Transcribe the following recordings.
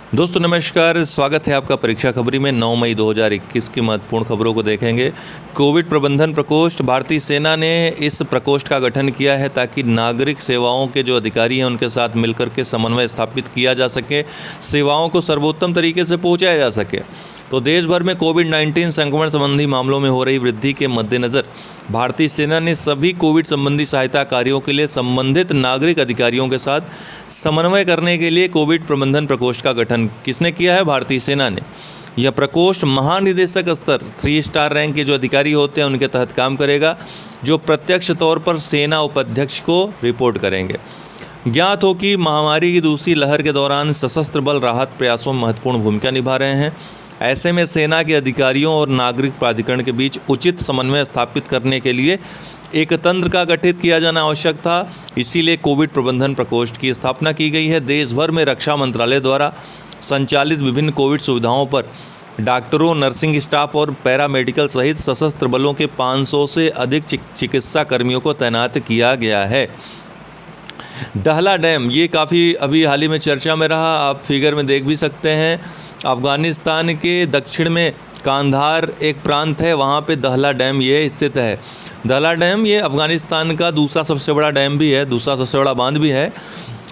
दोस्तों नमस्कार, स्वागत है आपका परीक्षा खबरी में। 9 मई 2021 की महत्वपूर्ण खबरों को देखेंगे। कोविड प्रबंधन प्रकोष्ठ, भारतीय सेना ने इस प्रकोष्ठ का गठन किया है ताकि नागरिक सेवाओं के जो अधिकारी हैं उनके साथ मिलकर के समन्वय स्थापित किया जा सके, सेवाओं को सर्वोत्तम तरीके से पहुंचाया जा सके। तो देश भर में कोविड-19 संक्रमण संबंधी मामलों में हो रही वृद्धि के मद्देनज़र भारतीय सेना ने सभी कोविड संबंधी सहायता कार्यों के लिए संबंधित नागरिक अधिकारियों के साथ समन्वय करने के लिए कोविड प्रबंधन प्रकोष्ठ का गठन किसने किया है? भारतीय सेना ने। यह प्रकोष्ठ महानिदेशक स्तर 3 स्टार रैंक के जो अधिकारी होते हैं उनके तहत काम करेगा, जो प्रत्यक्ष तौर पर सेना उपाध्यक्ष को रिपोर्ट करेंगे। ज्ञात हो कि महामारी की दूसरी लहर के दौरान सशस्त्र बल राहत प्रयासों में महत्वपूर्ण भूमिका निभा रहे हैं। ऐसे में सेना के अधिकारियों और नागरिक प्राधिकरण के बीच उचित समन्वय स्थापित करने के लिए एक तंत्र का गठित किया जाना आवश्यक था। इसीलिए कोविड प्रबंधन प्रकोष्ठ की स्थापना की गई है। देश भर में रक्षा मंत्रालय द्वारा संचालित विभिन्न कोविड सुविधाओं पर डॉक्टरों, नर्सिंग स्टाफ और पैरामेडिकल सहित सशस्त्र बलों के 500 से अधिक चिकित्सा कर्मियों को तैनात किया गया है। दहला डैम, ये काफ़ी अभी हाल ही में चर्चा में रहा। आप फिगर में देख भी सकते हैं। अफ़गानिस्तान के दक्षिण में कांधार एक प्रांत है, वहाँ पे दहला डैम ये स्थित है। दहला डैम ये अफ़गानिस्तान का दूसरा सबसे बड़ा डैम भी है, दूसरा सबसे बड़ा बांध भी है।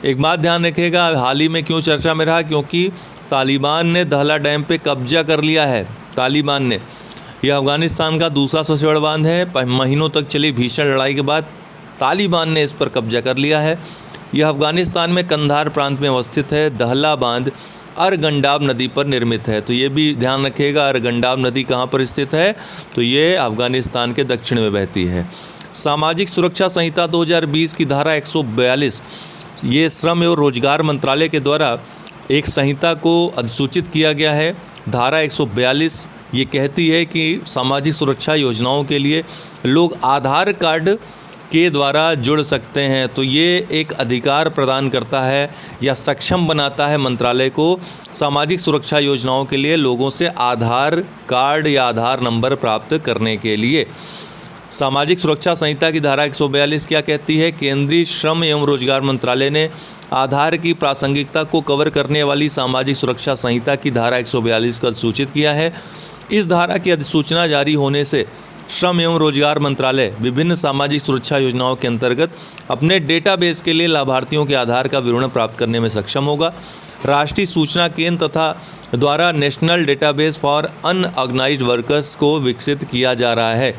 एक बात ध्यान रखिएगा, हाल ही में क्यों चर्चा में रहा, क्योंकि तालिबान ने दहला डैम पे कब्जा कर लिया है। तालिबान ने, यह अफ़गानिस्तान का दूसरा सबसे बड़ा बांध है। महीनों तक चली भीषण लड़ाई के बाद तालिबान ने इस पर कब्जा कर लिया है। यह अफ़गानिस्तान में कंधार प्रांत में अवस्थित है। दहला बांध अरगंडाब नदी पर निर्मित है। तो ये भी ध्यान रखिएगा, अरगंडाब नदी कहाँ पर स्थित है, तो ये अफ़गानिस्तान के दक्षिण में बहती है। सामाजिक सुरक्षा संहिता 2020 की धारा 142, ये श्रम एवं रोजगार मंत्रालय के द्वारा एक संहिता को अधिसूचित किया गया है। धारा 142 ये कहती है कि सामाजिक सुरक्षा योजनाओं के लिए लोग आधार कार्ड के द्वारा जुड़ सकते हैं। तो ये एक अधिकार प्रदान करता है या सक्षम बनाता है मंत्रालय को सामाजिक सुरक्षा योजनाओं के लिए लोगों से आधार कार्ड या आधार नंबर प्राप्त करने के लिए। सामाजिक सुरक्षा संहिता की धारा 142 क्या कहती है? केंद्रीय श्रम एवं रोजगार मंत्रालय ने आधार की प्रासंगिकता को कवर करने वाली सामाजिक सुरक्षा संहिता की धारा 142 को सूचित किया है। इस धारा की अधिसूचना जारी होने से श्रम एवं रोजगार मंत्रालय विभिन्न सामाजिक सुरक्षा योजनाओं के अंतर्गत अपने डेटाबेस के लिए लाभार्थियों के आधार का विवरण प्राप्त करने में सक्षम होगा। राष्ट्रीय सूचना केंद्र तथा द्वारा national database for unorganised workers को विकसित किया जा रहा है।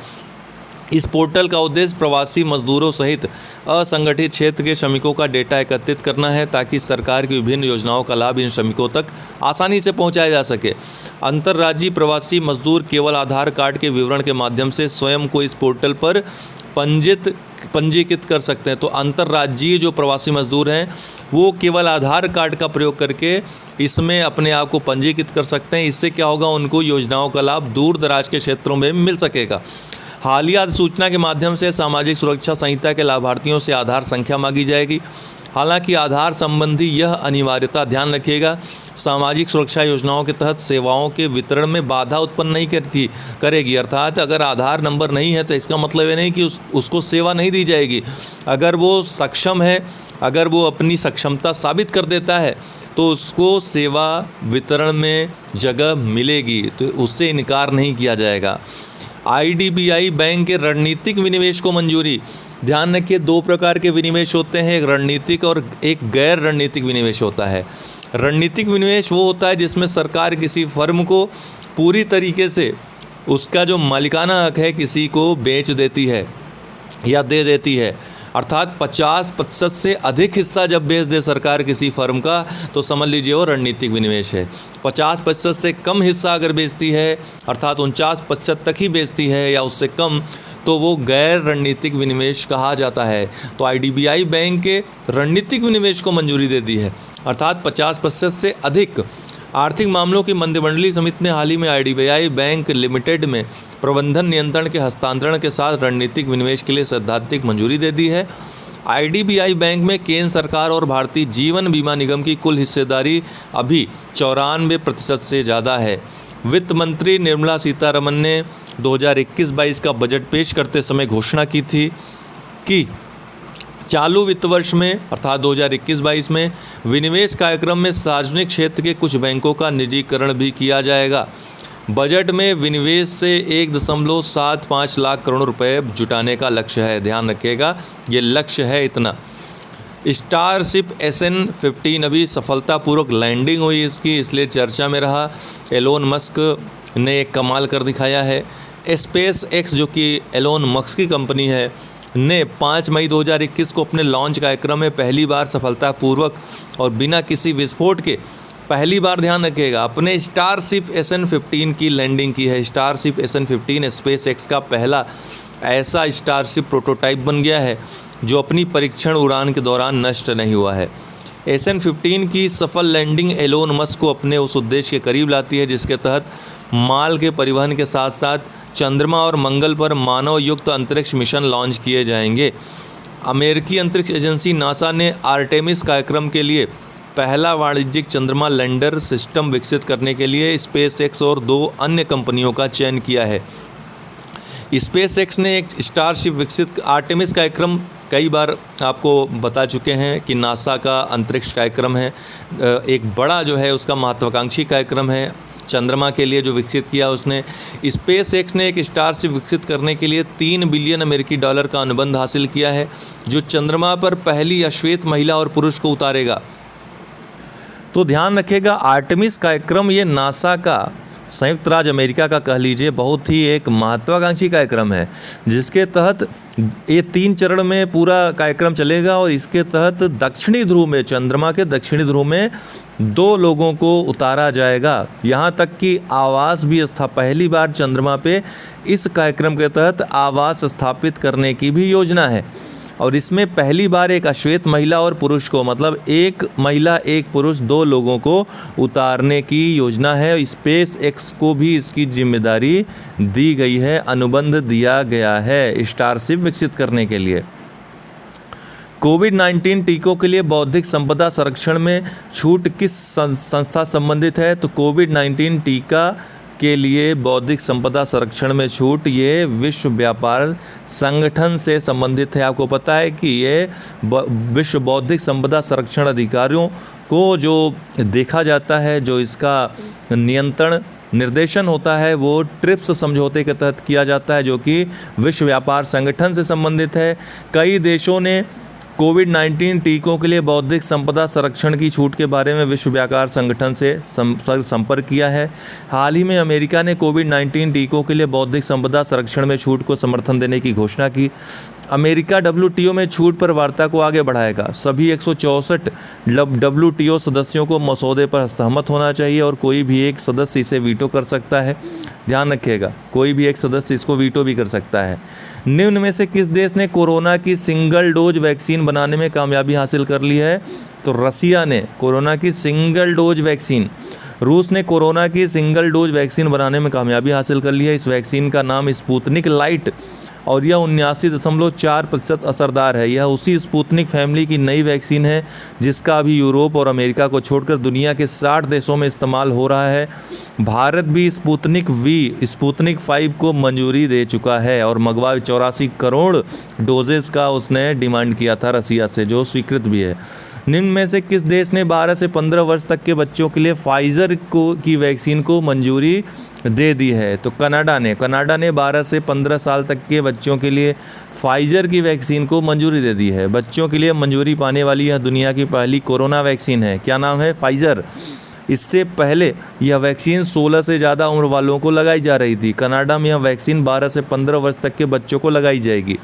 इस पोर्टल का उद्देश्य प्रवासी मजदूरों सहित असंगठित क्षेत्र के श्रमिकों का डेटा एकत्रित करना है ताकि सरकार की विभिन्न योजनाओं का लाभ इन श्रमिकों तक आसानी से पहुंचाया जा सके। अंतर्राज्यीय प्रवासी मजदूर केवल आधार कार्ड के विवरण के माध्यम से स्वयं को इस पोर्टल पर पंजीकृत कर सकते हैं। तो अंतर्राज्यीय जो प्रवासी मजदूर हैं वो केवल आधार कार्ड का प्रयोग करके इसमें अपने आप को पंजीकृत कर सकते हैं। इससे क्या होगा, उनको योजनाओं का लाभ दूर दराज के क्षेत्रों में मिल सकेगा। हालिया अधिसूचना के माध्यम से सामाजिक सुरक्षा संहिता के लाभार्थियों से आधार संख्या मांगी जाएगी। हालांकि आधार संबंधी यह अनिवार्यता, ध्यान रखिएगा, सामाजिक सुरक्षा योजनाओं के तहत सेवाओं के वितरण में बाधा उत्पन्न नहीं करेगी। अर्थात अगर आधार नंबर नहीं है तो इसका मतलब ये नहीं कि उसको सेवा नहीं दी जाएगी। अगर वो सक्षम है, अगर वो अपनी सक्षमता साबित कर देता है तो उसको सेवा वितरण में जगह मिलेगी, तो उससे इनकार नहीं किया जाएगा। IDBI बैंक के रणनीतिक विनिवेश को मंजूरी। ध्यान रखिए, 2 प्रकार के विनिवेश होते हैं, एक रणनीतिक और एक गैर रणनीतिक विनिवेश होता है। रणनीतिक विनिवेश वो होता है जिसमें सरकार किसी फर्म को पूरी तरीके से उसका जो मालिकाना हक है किसी को बेच देती है या दे देती है। अर्थात 50% से अधिक हिस्सा जब बेच दे सरकार किसी फर्म का तो समझ लीजिए वो रणनीतिक विनिवेश है। 50% से कम हिस्सा अगर बेचती है, अर्थात 49% तक ही बेचती है या उससे कम, तो वो गैर रणनीतिक विनिवेश कहा जाता है। तो IDBI बैंक के रणनीतिक विनिवेश को मंजूरी दे दी है, अर्थात 50% से अधिक। आर्थिक मामलों की मंत्रिमंडलीय समिति ने हाल ही में IDBI बैंक लिमिटेड में प्रबंधन नियंत्रण के हस्तांतरण के साथ रणनीतिक विनिवेश के लिए सैद्धांतिक मंजूरी दे दी है। IDBI बैंक में केंद्र सरकार और भारतीय जीवन बीमा निगम की कुल हिस्सेदारी अभी 94% से ज़्यादा है। वित्त मंत्री निर्मला सीतारमण ने 2021-22 का बजट पेश करते समय घोषणा की थी कि चालू वित्त वर्ष में अर्थात 2021-22 में विनिवेश कार्यक्रम में सार्वजनिक क्षेत्र के कुछ बैंकों का निजीकरण भी किया जाएगा। बजट में विनिवेश से 1.75 लाख करोड़ रुपए जुटाने का लक्ष्य है। ध्यान रखिएगा, ये लक्ष्य है इतना। स्टारशिप SN15 अभी सफलतापूर्वक लैंडिंग हुई इसकी, इसलिए चर्चा में रहा। एलोन मस्क ने एक कमाल कर दिखाया है। स्पेस एक्स जो कि एलोन मस्क की कंपनी है ने 5 मई 2021 को अपने लॉन्च कार्यक्रम में पहली बार सफलतापूर्वक और बिना किसी विस्फोट के पहली बार, ध्यान रखिएगा, अपने स्टारशिप SN15 की लैंडिंग की है। स्टारशिप SN15 स्पेस एक्स का पहला ऐसा स्टारशिप प्रोटोटाइप बन गया है जो अपनी परीक्षण उड़ान के दौरान नष्ट नहीं हुआ है। SN15 की सफल लैंडिंग एलोन मस्क को अपने उस उद्देश्य के करीब लाती है जिसके तहत माल के परिवहन के साथ साथ चंद्रमा और मंगल पर मानव युक्त अंतरिक्ष मिशन लॉन्च किए जाएंगे। अमेरिकी अंतरिक्ष एजेंसी नासा ने आर्टेमिस कार्यक्रम के लिए पहला वाणिज्यिक चंद्रमा लैंडर सिस्टम विकसित करने के लिए स्पेस एक्स और 2 अन्य कंपनियों का चयन किया है। स्पेस एक्स ने एक स्टारशिप विकसित आर्टेमिस कार्यक्रम कई बार आपको बता चुके हैं कि नासा का अंतरिक्ष कार्यक्रम है, एक बड़ा जो है उसका महत्वाकांक्षी कार्यक्रम है चंद्रमा के लिए जो विकसित किया उसने। स्पेस एक्स ने एक स्टारशिप विकसित करने के लिए $3 बिलियन अमेरिकी डॉलर का अनुबंध हासिल किया है जो चंद्रमा पर पहली अश्वेत महिला और पुरुष को उतारेगा। तो ध्यान रखिएगा, आर्टेमिस कार्यक्रम ये नासा का, संयुक्त राज्य अमेरिका का कह लीजिए, बहुत ही एक महत्वाकांक्षी कार्यक्रम है जिसके तहत ये 3 चरण में पूरा कार्यक्रम चलेगा और इसके तहत दक्षिणी ध्रुव में, चंद्रमा के दक्षिणी ध्रुव में 2 लोगों को उतारा जाएगा। यहाँ तक कि आवास भी पहली बार चंद्रमा पे इस कार्यक्रम के तहत आवास स्थापित करने की भी योजना है और इसमें पहली बार एक अश्वेत महिला और पुरुष को, मतलब एक महिला एक पुरुष 2 लोगों को उतारने की योजना है। स्पेस एक्स को भी इसकी जिम्मेदारी दी गई है, अनुबंध दिया गया है स्टारशिप विकसित करने के लिए। कोविड-19 टीकों के लिए बौद्धिक संपदा संरक्षण में छूट किस संस्था संबंधित है? तो कोविड-19 टीका के लिए बौद्धिक संपदा संरक्षण में छूट ये विश्व व्यापार संगठन से संबंधित है। आपको पता है कि ये विश्व बौद्धिक संपदा संरक्षण अधिकारियों को जो देखा जाता है, जो इसका नियंत्रण निर्देशन होता है वो ट्रिप्स समझौते के तहत किया जाता है जो कि विश्व व्यापार संगठन से संबंधित है। कई देशों ने कोविड-19 टीकों के लिए बौद्धिक संपदा संरक्षण की छूट के बारे में विश्व व्यापार संगठन से संपर्क किया है। हाल ही में अमेरिका ने कोविड-19 टीकों के लिए बौद्धिक संपदा संरक्षण में छूट को समर्थन देने की घोषणा की। अमेरिका WTO में छूट पर वार्ता को आगे बढ़ाएगा। सभी 164 WTO सदस्यों को मसौदे पर सहमत होना चाहिए और कोई भी एक सदस्य इसे वीटो कर सकता है। ध्यान रखिएगा, कोई भी एक सदस्य इसको वीटो भी कर सकता है। निम्न में से किस देश ने कोरोना की सिंगल डोज वैक्सीन बनाने में कामयाबी हासिल कर ली है? तो रसिया ने कोरोना की सिंगल डोज वैक्सीन, रूस ने कोरोना की सिंगल डोज वैक्सीन बनाने में कामयाबी हासिल कर ली है। इस वैक्सीन का नाम स्पुतनिक लाइट और यह 79.4% असरदार है। यह उसी स्पुतनिक फैमिली की नई वैक्सीन है जिसका अभी यूरोप और अमेरिका को छोड़कर दुनिया के 60 देशों में इस्तेमाल हो रहा है। भारत भी स्पुतनिक 5 को मंजूरी दे चुका है और मंगवा 84 करोड़ डोजेस का उसने डिमांड किया था रसिया से, जो स्वीकृत भी है। निम्न में से किस देश ने 12 से 15 वर्ष तक के बच्चों के लिए फाइजर की वैक्सीन को मंजूरी दे दी है? तो कनाडा ने 12 से 15 साल तक के बच्चों के लिए फाइजर की वैक्सीन को मंजूरी दे दी है। बच्चों के लिए मंजूरी पाने वाली यह दुनिया की पहली कोरोना वैक्सीन है। क्या नाम है? फाइजर। इससे पहले यह वैक्सीन 16 से ज़्यादा उम्र वालों को लगाई जा रही थी। कनाडा में यह वैक्सीन 12 से 15 वर्ष तक के बच्चों को लगाई जाएगी।